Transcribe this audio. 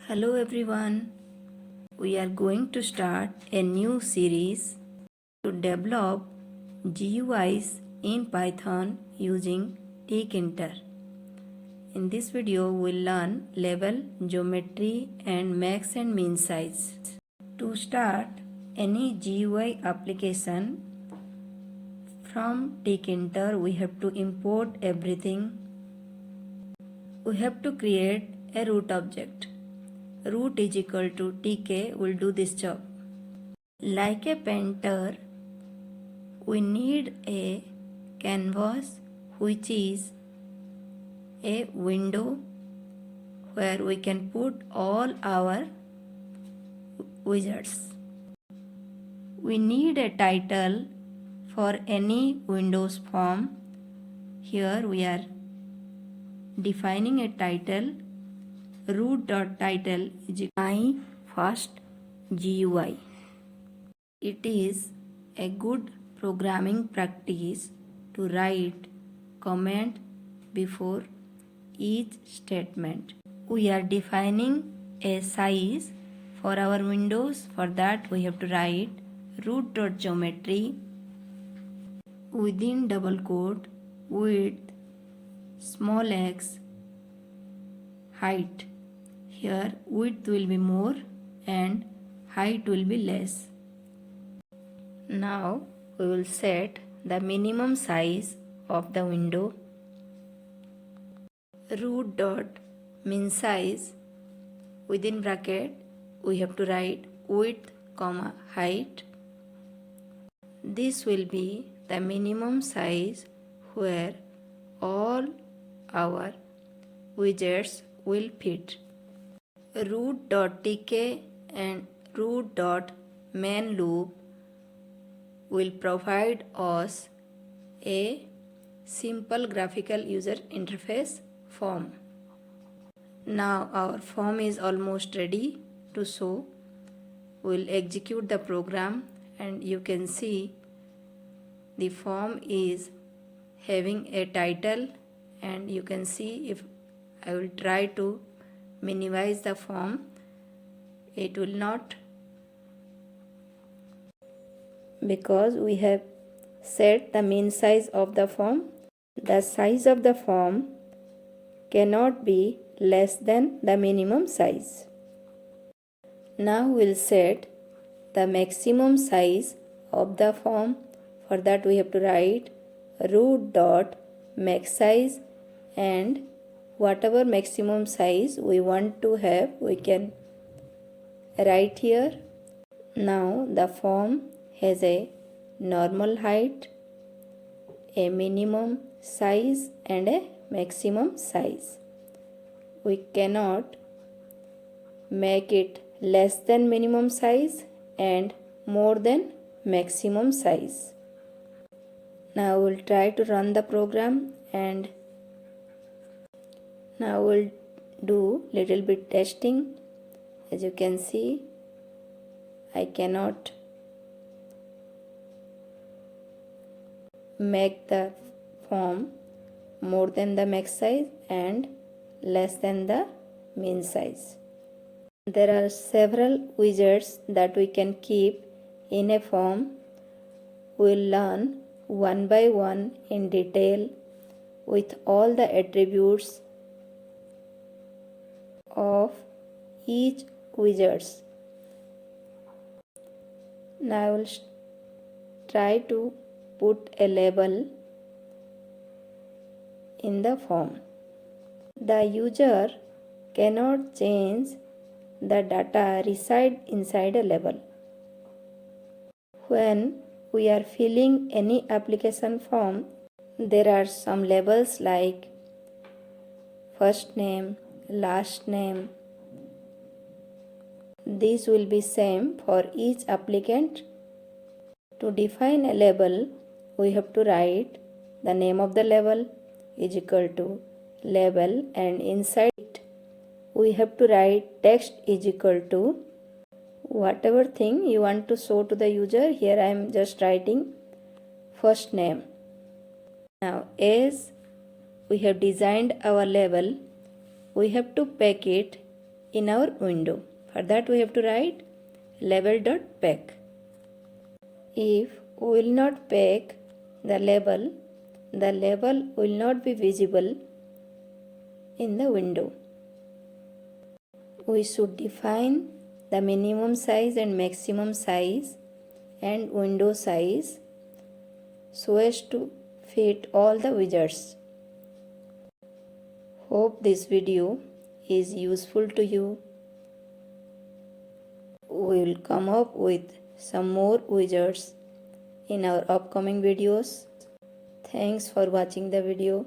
Hello everyone. We are going to start a new series to develop GUIs in Python using Tkinter. In this video, we'll learn level, geometry and max and min size. To start any GUI application from Tkinter, we have to import everything. We have to create a root object. Root is equal to tk will do this job. Like a painter, we need a canvas which is a window where we can put all our widgets. We need a title for any Windows form. Here we are defining a title. Root.title is my first GUI. It is a good programming practice to write comment before each statement. We are defining a size for our windows. For that we have to write root.geometry within double quote width small x height. Here width will be more and height will be less. Now we will set the minimum size of the window. Root dot min size within bracket we have to write width comma height. This will be the minimum size where all our widgets will fit. Root.tk and root.main loop will provide us a simple graphical user interface form. Now our form is almost ready to show. We'll execute the program and you can see the form is having a title, and you can see if I will try to minimize the form, it will not, because we have set the min size of the form. The size of the form cannot be less than the minimum size. Now we'll set the maximum size of the form. For that we have to write root dot max size, and whatever maximum size we want to have we can write here. Now the form has a normal height, a minimum size and a maximum size. We cannot make it less than minimum size and more than maximum size. Now we'll try to run the program, and now we'll do little bit testing. As you can see, I cannot make the form more than the max size and less than the min size. There are several widgets that we can keep in a form. We'll learn one by one in detail with all the attributes of each widgets. Now I will try to put a label in the form. The user cannot change the data reside inside a label. When we are filling any application form, there are some labels like first name, last name. These will be same for each applicant. To define a label, we have to write the name of the label is equal to label, and inside it we have to write text is equal to whatever thing you want to show to the user. Here I am just writing first name. Now as we have designed our label, we have to pack it in our window. For that we have to write label.pack. If we will not pack the label will not be visible in the window. We should define the minimum size and maximum size and window size so as to fit all the widgets. Hope this video is useful to you. We will come up with some more widgets in our upcoming videos. Thanks for watching the video.